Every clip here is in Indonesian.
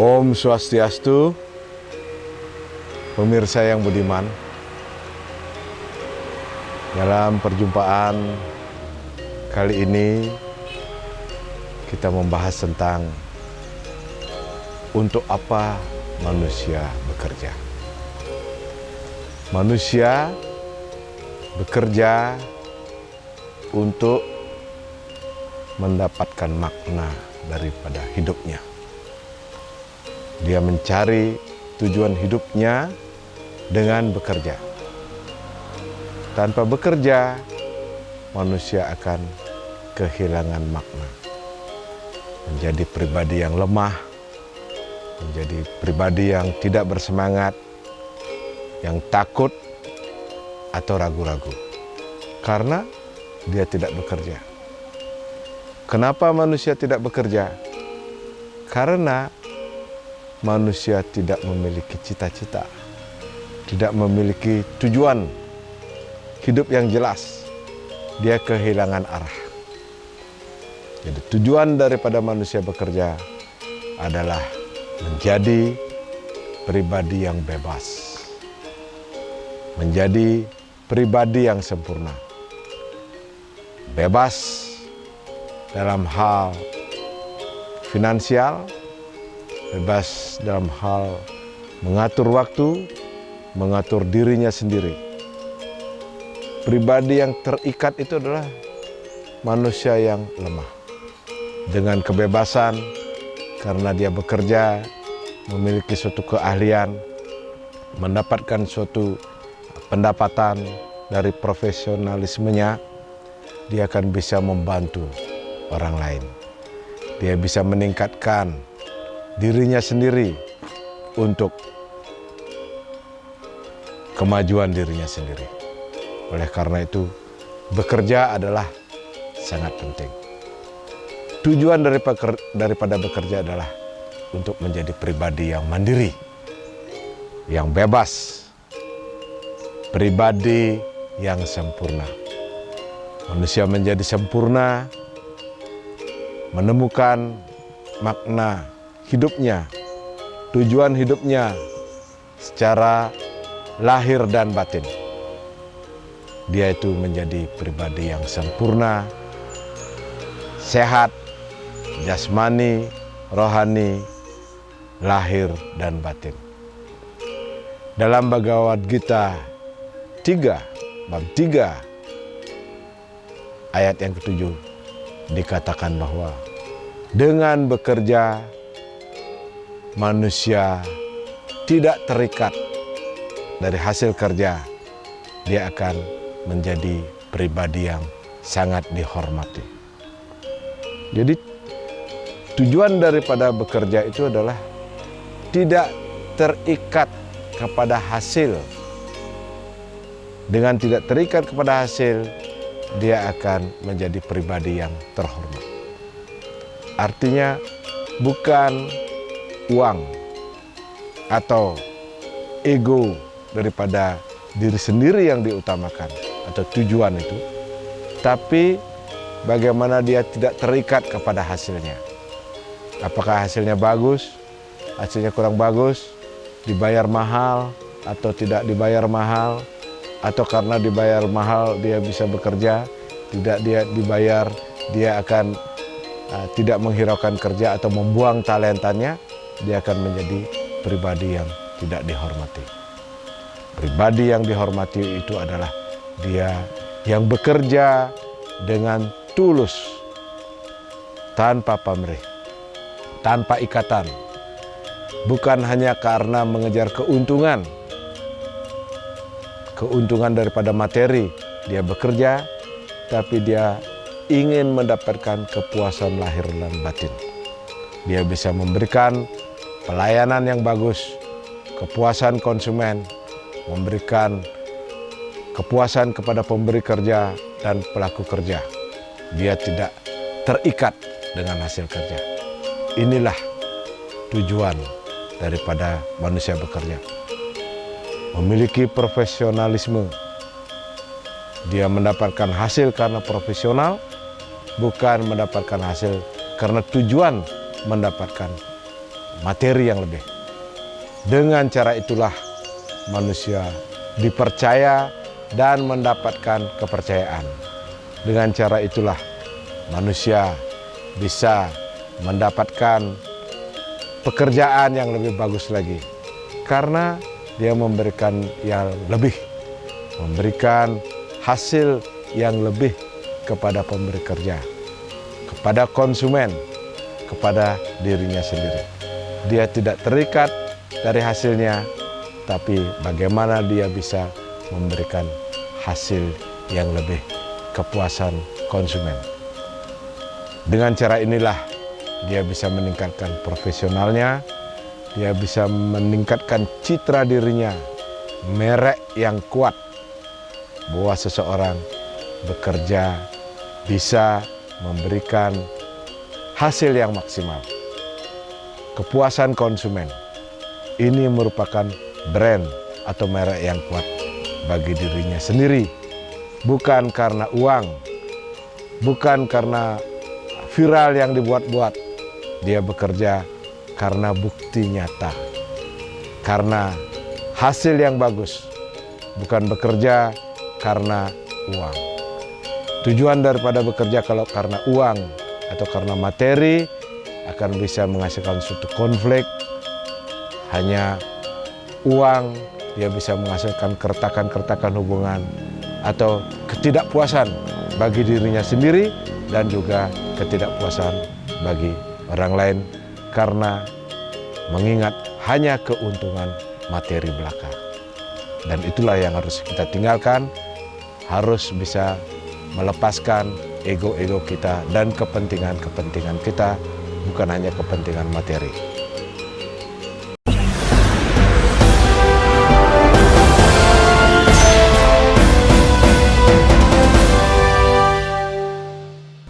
Om Swastiastu, pemirsa yang budiman. Dalam perjumpaan kali ini kita membahas tentang untuk apa manusia bekerja. Manusia bekerja untuk mendapatkan makna daripada hidupnya. Dia mencari tujuan hidupnya dengan bekerja. Tanpa bekerja, manusia akan kehilangan makna. Menjadi pribadi yang lemah, menjadi pribadi yang tidak bersemangat, yang takut atau ragu-ragu. Karena dia tidak bekerja. Kenapa manusia tidak bekerja? Karena manusia tidak memiliki cita-cita, tidak memiliki tujuan hidup yang jelas. Dia kehilangan arah. Jadi tujuan daripada manusia bekerja adalah menjadi pribadi yang bebas, menjadi pribadi yang sempurna, bebas dalam hal finansial, bebas dalam hal mengatur waktu, mengatur dirinya sendiri. Pribadi yang terikat itu adalah manusia yang lemah. Dengan kebebasan, karena dia bekerja, memiliki suatu keahlian, mendapatkan suatu pendapatan dari profesionalismenya, dia akan bisa membantu orang lain. Dia bisa meningkatkan dirinya sendiri untuk kemajuan dirinya sendiri. Oleh karena itu, bekerja adalah sangat penting. Tujuan daripada bekerja adalah untuk menjadi pribadi yang mandiri, yang bebas, pribadi yang sempurna. Manusia menjadi sempurna, menemukan makna hidupnya, tujuan hidupnya secara lahir dan batin. Dia itu menjadi pribadi yang sempurna, sehat, jasmani, rohani, lahir dan batin. Dalam Bhagavad Gita 3, bab 3, ayat yang ke-7 dikatakan bahwa dengan bekerja manusia tidak terikat dari hasil kerja. Dia akan menjadi pribadi yang sangat dihormati. Jadi tujuan daripada bekerja itu adalah tidak terikat kepada hasil. Dengan tidak terikat kepada hasil, dia akan menjadi pribadi yang terhormat. Artinya bukan uang atau ego daripada diri sendiri yang diutamakan atau tujuan itu, tapi bagaimana dia tidak terikat kepada hasilnya. Apakah hasilnya bagus, hasilnya kurang bagus, dibayar mahal atau tidak dibayar mahal, atau karena dibayar mahal dia bisa bekerja, tidak dia dibayar dia akan tidak menghiraukan kerja atau membuang talentanya, dia akan menjadi pribadi yang tidak dihormati. Pribadi yang dihormati itu adalah dia yang bekerja dengan tulus, tanpa pamrih, tanpa ikatan, bukan hanya karena mengejar keuntungan daripada materi. Dia bekerja, tapi dia ingin mendapatkan kepuasan lahir dan batin. Dia bisa memberikan pelayanan yang bagus, kepuasan konsumen, memberikan kepuasan kepada pemberi kerja dan pelaku kerja. Dia tidak terikat dengan hasil kerja. Inilah tujuan daripada manusia bekerja. Memiliki profesionalisme. Dia mendapatkan hasil karena profesional, bukan mendapatkan hasil karena tujuan mendapatkan materi yang lebih. Dengan cara itulah manusia dipercaya dan mendapatkan kepercayaan. Dengan cara itulah manusia bisa mendapatkan pekerjaan yang lebih bagus lagi. Karena dia memberikan yang lebih, memberikan hasil yang lebih kepada pemberi kerja, kepada konsumen, kepada dirinya sendiri. Dia tidak terikat dari hasilnya, tapi bagaimana dia bisa memberikan hasil yang lebih, kepuasan konsumen. Dengan cara inilah dia bisa meningkatkan profesionalnya, dia bisa meningkatkan citra dirinya, merek yang kuat, bahwa seseorang bekerja bisa memberikan hasil yang maksimal. Kepuasan konsumen ini merupakan brand atau merek yang kuat bagi dirinya sendiri, bukan karena uang, bukan karena viral yang dibuat-buat. Dia bekerja karena bukti nyata, karena hasil yang bagus, bukan bekerja karena uang. Tujuan daripada bekerja kalau karena uang atau karena materi akan bisa menghasilkan suatu konflik. Hanya uang dia bisa menghasilkan keretakan-keretakan hubungan atau ketidakpuasan bagi dirinya sendiri dan juga ketidakpuasan bagi orang lain karena mengingat hanya keuntungan materi belaka. Dan itulah yang harus kita tinggalkan, harus bisa melepaskan ego-ego kita dan kepentingan-kepentingan kita, bukan hanya kepentingan materi.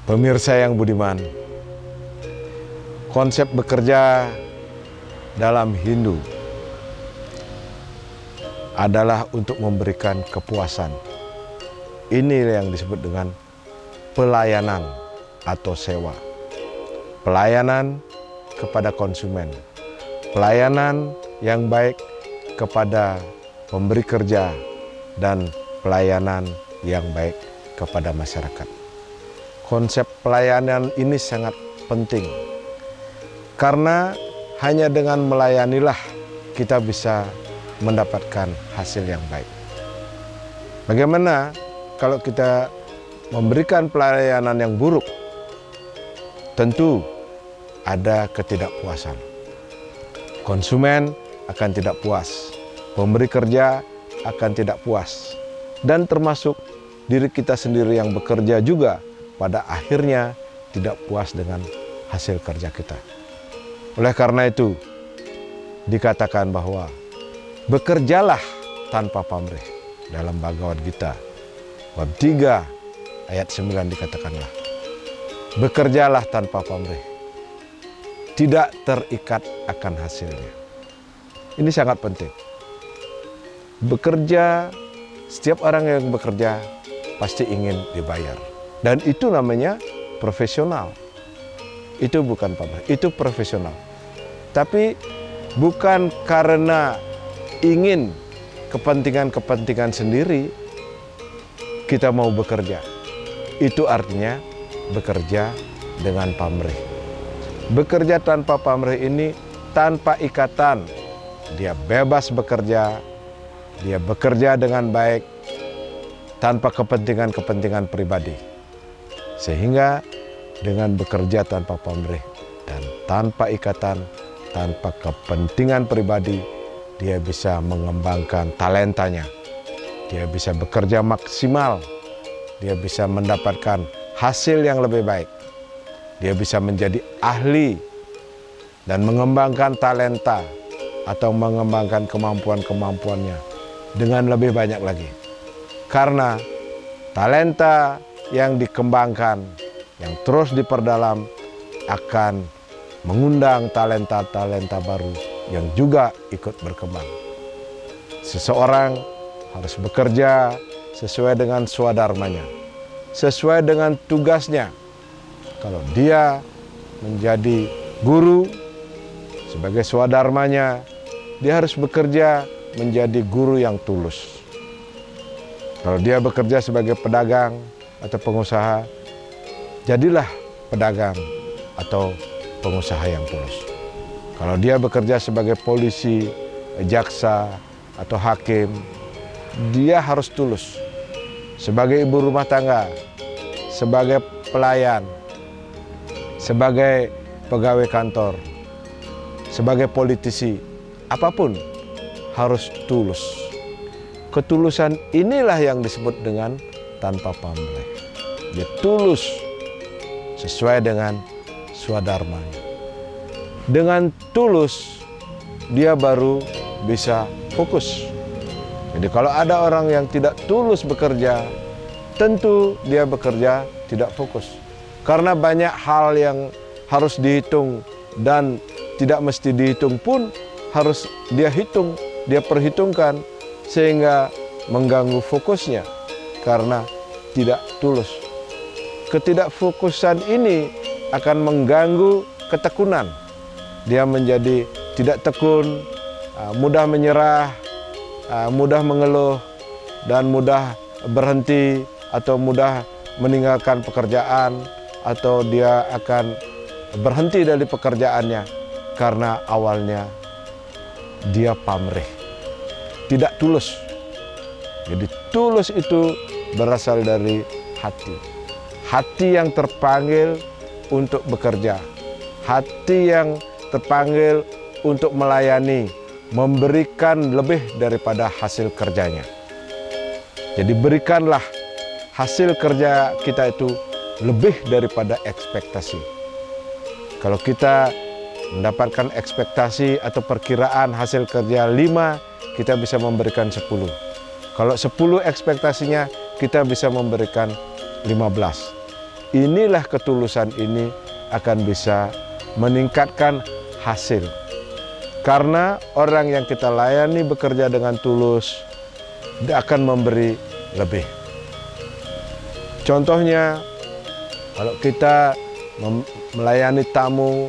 Pemirsa yang budiman, konsep bekerja dalam Hindu adalah untuk memberikan kepuasan. Ini yang disebut dengan pelayanan atau sewa. Pelayanan kepada konsumen, pelayanan yang baik kepada pemberi kerja, dan pelayanan yang baik kepada masyarakat. Konsep pelayanan ini sangat penting, karena hanya dengan melayanilah kita bisa mendapatkan hasil yang baik. Bagaimana kalau kita memberikan pelayanan yang buruk? Tentu ada ketidakpuasan. Konsumen akan tidak puas, pemberi kerja akan tidak puas, dan termasuk diri kita sendiri yang bekerja juga pada akhirnya tidak puas dengan hasil kerja kita. Oleh karena itu, dikatakan bahwa bekerjalah tanpa pamrih. Dalam Bhagavad Gita, bab 3 ayat 9 dikatakanlah, bekerjalah tanpa pamrih, tidak terikat akan hasilnya. Ini sangat penting. Bekerja, setiap orang yang bekerja pasti ingin dibayar. Dan itu namanya profesional. Itu bukan pamrih, itu profesional. Tapi bukan karena ingin kepentingan-kepentingan sendiri kita mau bekerja. Itu artinya bekerja dengan pamrih. Bekerja tanpa pamrih ini tanpa ikatan. Dia bebas bekerja, dia bekerja dengan baik tanpa kepentingan-kepentingan pribadi. Sehingga dengan bekerja tanpa pamrih dan tanpa ikatan, tanpa kepentingan pribadi, dia bisa mengembangkan talentanya. Dia bisa bekerja maksimal, dia bisa mendapatkan hasil yang lebih baik. Dia bisa menjadi ahli dan mengembangkan talenta atau mengembangkan kemampuan-kemampuannya dengan lebih banyak lagi. Karena talenta yang dikembangkan, yang terus diperdalam akan mengundang talenta-talenta baru yang juga ikut berkembang. Seseorang harus bekerja sesuai dengan swadharmanya, sesuai dengan tugasnya. Kalau dia menjadi guru, sebagai swadharmanya, dia harus bekerja menjadi guru yang tulus. Kalau dia bekerja sebagai pedagang atau pengusaha, jadilah pedagang atau pengusaha yang tulus. Kalau dia bekerja sebagai polisi, jaksa, atau hakim, dia harus tulus. Sebagai ibu rumah tangga, sebagai pelayan, sebagai pegawai kantor, sebagai politisi, apapun harus tulus. Ketulusan inilah yang disebut dengan tanpa pamrih. Dia tulus sesuai dengan swadharmanya. Dengan tulus dia baru bisa fokus. Jadi kalau ada orang yang tidak tulus bekerja, tentu dia bekerja tidak fokus. Karena banyak hal yang harus dihitung dan tidak mesti dihitung pun harus dia hitung, dia perhitungkan, sehingga mengganggu fokusnya karena tidak tulus. Ketidakfokusan ini akan mengganggu ketekunan. Dia menjadi tidak tekun, mudah menyerah, mudah mengeluh, dan mudah berhenti atau mudah meninggalkan pekerjaan, atau dia akan berhenti dari pekerjaannya karena awalnya dia pamrih, tidak tulus. Jadi tulus itu berasal dari hati. Hati yang terpanggil untuk bekerja. Hati yang terpanggil untuk melayani, memberikan lebih daripada hasil kerjanya. Jadi berikanlah hasil kerja kita itu lebih daripada ekspektasi. Kalau kita mendapatkan ekspektasi atau perkiraan hasil kerja 5, kita bisa memberikan 10. Kalau 10 ekspektasinya, kita bisa memberikan 15. Inilah ketulusan ini akan bisa meningkatkan hasil. Karena orang yang kita layani bekerja dengan tulus, dia akan memberi lebih. Contohnya, kalau kita melayani tamu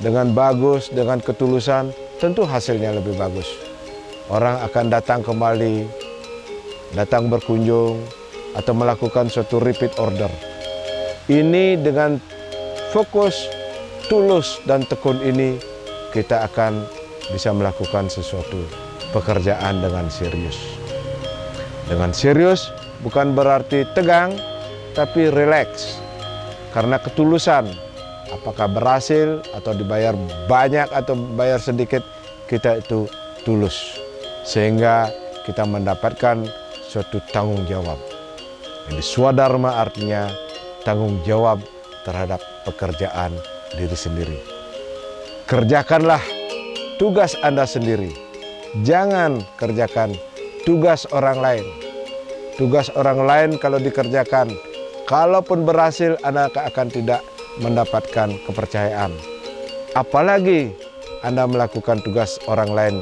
dengan bagus, dengan ketulusan, tentu hasilnya lebih bagus. Orang akan datang kembali, datang berkunjung, atau melakukan suatu repeat order. Ini dengan fokus, tulus, dan tekun ini, kita akan bisa melakukan sesuatu pekerjaan dengan serius. Dengan serius bukan berarti tegang, tapi rileks. Karena ketulusan, apakah berhasil atau dibayar banyak atau bayar sedikit, kita itu tulus. Sehingga kita mendapatkan suatu tanggung jawab. Jadi swadharma artinya tanggung jawab terhadap pekerjaan diri sendiri. Kerjakanlah tugas Anda sendiri. Jangan kerjakan tugas orang lain. Tugas orang lain kalau dikerjakan, kalaupun berhasil, Anda akan tidak mendapatkan kepercayaan. Apalagi Anda melakukan tugas orang lain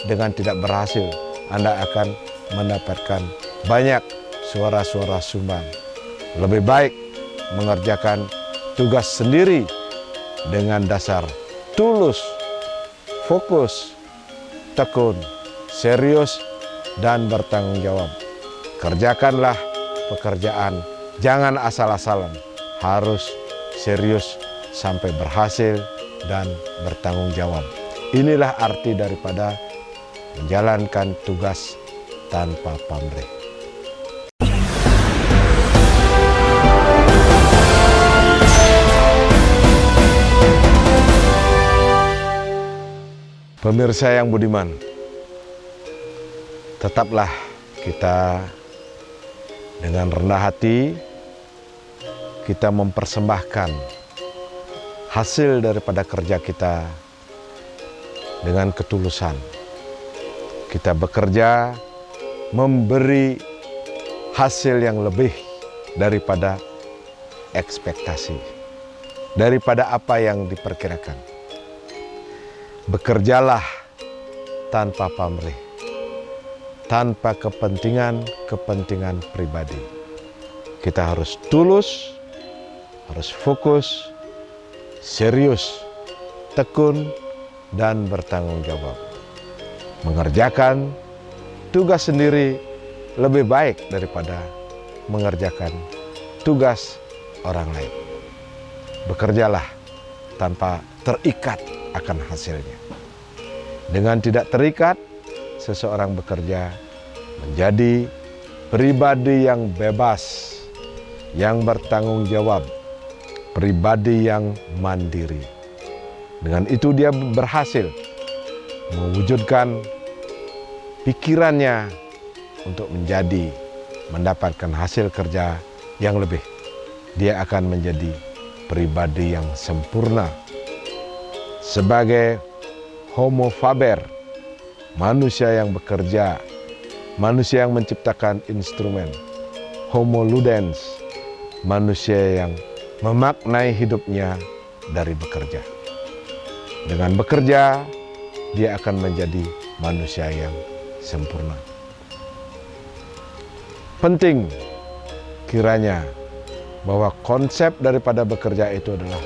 dengan tidak berhasil, Anda akan mendapatkan banyak suara-suara sumbang. Lebih baik mengerjakan tugas sendiri dengan dasar tulus, fokus, tekun, serius, dan bertanggung jawab. Kerjakanlah pekerjaan, jangan asal-asalan, harus serius sampai berhasil dan bertanggung jawab. Inilah arti daripada menjalankan tugas tanpa pamrih. Pemirsa yang budiman, tetaplah kita dengan rendah hati, kita mempersembahkan hasil daripada kerja kita dengan ketulusan. Kita bekerja memberi hasil yang lebih daripada ekspektasi, daripada apa yang diperkirakan. Bekerjalah tanpa pamrih, tanpa kepentingan pribadi. Kita harus tulus, harus fokus, serius, tekun, dan bertanggung jawab. Mengerjakan tugas sendiri lebih baik daripada mengerjakan tugas orang lain. Bekerjalah tanpa terikat akan hasilnya. Dengan tidak terikat, seseorang bekerja menjadi pribadi yang bebas, yang bertanggung jawab, pribadi yang mandiri. Dengan itu dia berhasil mewujudkan pikirannya untuk mendapatkan hasil kerja yang lebih. Dia akan menjadi pribadi yang sempurna. Sebagai homo faber, manusia yang bekerja, manusia yang menciptakan instrumen. Homo ludens, manusia yang memaknai hidupnya dari bekerja. Dengan bekerja, dia akan menjadi manusia yang sempurna. Penting kiranya bahwa konsep daripada bekerja itu adalah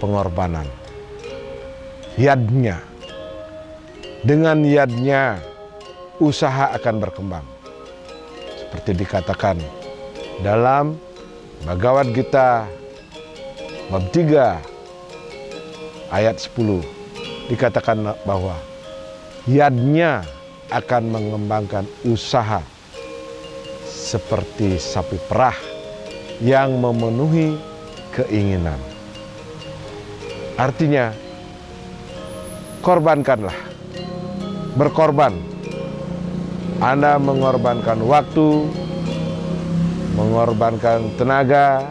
pengorbanan. Yadnya. Dengan yadnya, usaha akan berkembang. Seperti dikatakan dalam Bhagavad Gita bab 3 ayat 10, dikatakan bahwa yadnya akan mengembangkan usaha seperti sapi perah yang memenuhi keinginan. Artinya, korbankanlah, berkorban. Anda mengorbankan waktu, mengorbankan tenaga,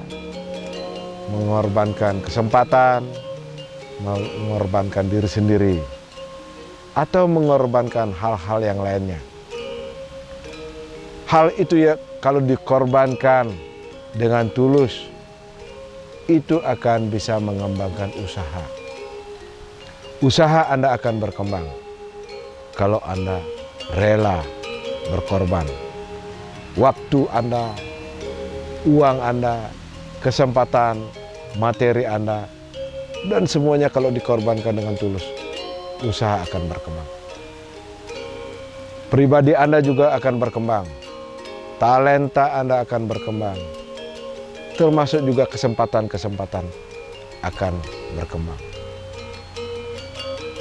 mengorbankan kesempatan, mengorbankan diri sendiri, atau mengorbankan hal-hal yang lainnya. Hal itu ya kalau dikorbankan dengan tulus, itu akan bisa mengembangkan usaha. Usaha Anda akan berkembang kalau Anda rela berkorban. Waktu Anda, uang Anda, kesempatan, materi Anda, dan semuanya kalau dikorbankan dengan tulus, usaha akan berkembang. Pribadi Anda juga akan berkembang. Talenta Anda akan berkembang. Termasuk juga kesempatan-kesempatan akan berkembang.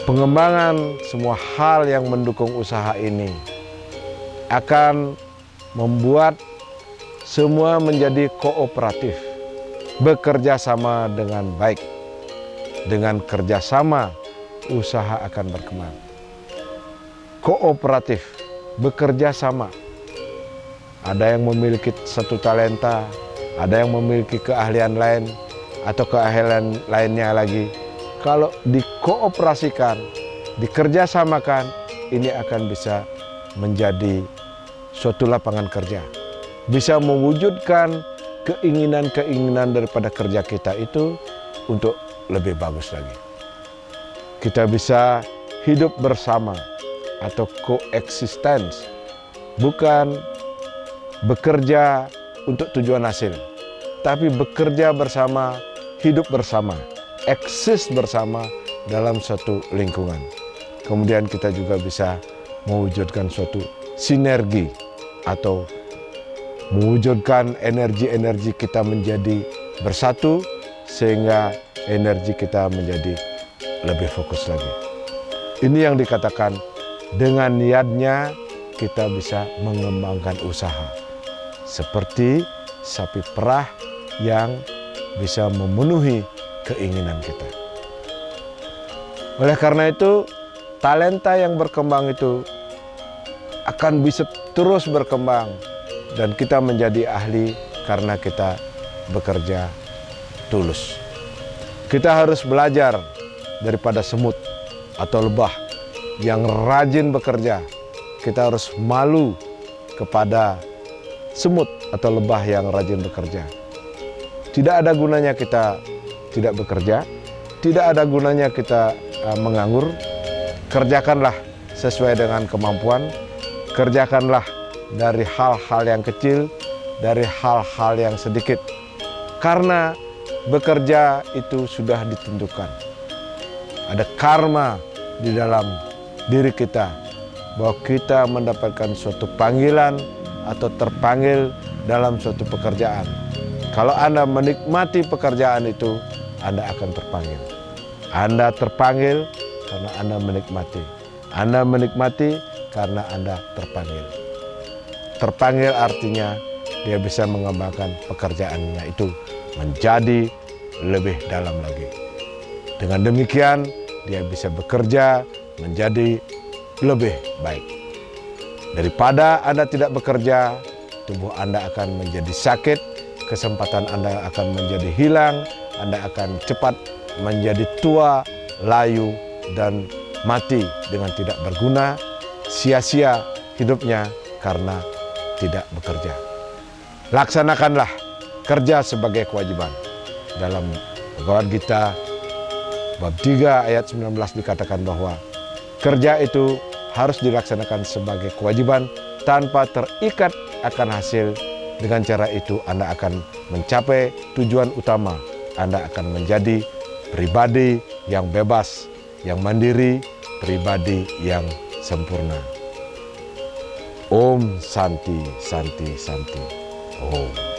Pengembangan semua hal yang mendukung usaha ini akan membuat semua menjadi kooperatif, bekerja sama dengan baik. Dengan kerjasama, usaha akan berkembang. Kooperatif, bekerja sama. Ada yang memiliki satu talenta, ada yang memiliki keahlian lain, atau keahlian lainnya lagi. Kalau dikooperasikan, dikerjasamakan, ini akan bisa menjadi suatu lapangan kerja. Bisa mewujudkan keinginan-keinginan daripada kerja kita itu untuk lebih bagus lagi. Kita bisa hidup bersama atau coexistence, bukan bekerja untuk tujuan hasil, tapi bekerja bersama, hidup bersama, eksis bersama dalam suatu lingkungan. Kemudian kita juga bisa mewujudkan suatu sinergi atau mewujudkan energi-energi kita menjadi bersatu sehingga energi kita menjadi lebih fokus lagi. Ini yang dikatakan dengan niatnya kita bisa mengembangkan usaha. Seperti sapi perah yang bisa memenuhi keinginan kita. Oleh karena itu, talenta yang berkembang itu akan bisa terus berkembang dan kita menjadi ahli karena kita bekerja tulus. Kita harus belajar daripada semut atau lebah yang rajin bekerja. Kita harus malu kepada semut atau lebah yang rajin bekerja. Tidak ada gunanya kita tidak bekerja, tidak ada gunanya kita menganggur. Kerjakanlah sesuai dengan kemampuan, kerjakanlah dari hal-hal yang kecil, dari hal-hal yang sedikit. Karena bekerja itu sudah ditentukan. Ada karma di dalam diri kita bahwa kita mendapatkan suatu panggilan atau terpanggil dalam suatu pekerjaan. Kalau Anda menikmati pekerjaan itu, Anda akan terpanggil. Anda terpanggil karena Anda menikmati. Anda menikmati karena Anda terpanggil. Terpanggil artinya dia bisa mengembangkan pekerjaannya itu menjadi lebih dalam lagi. Dengan demikian, dia bisa bekerja menjadi lebih baik. Daripada Anda tidak bekerja, tubuh Anda akan menjadi sakit, kesempatan Anda akan menjadi hilang, Anda akan cepat menjadi tua, layu, dan mati dengan tidak berguna, sia-sia hidupnya karena tidak bekerja. Laksanakanlah kerja sebagai kewajiban. Dalam Bhagavad Gita bab 3 ayat 19 dikatakan bahwa kerja itu harus dilaksanakan sebagai kewajiban tanpa terikat akan hasil. Dengan cara itu Anda akan mencapai tujuan utama. Anda akan menjadi pribadi yang bebas, yang mandiri, pribadi yang sempurna. Om Santi, Santi, Santi. Om.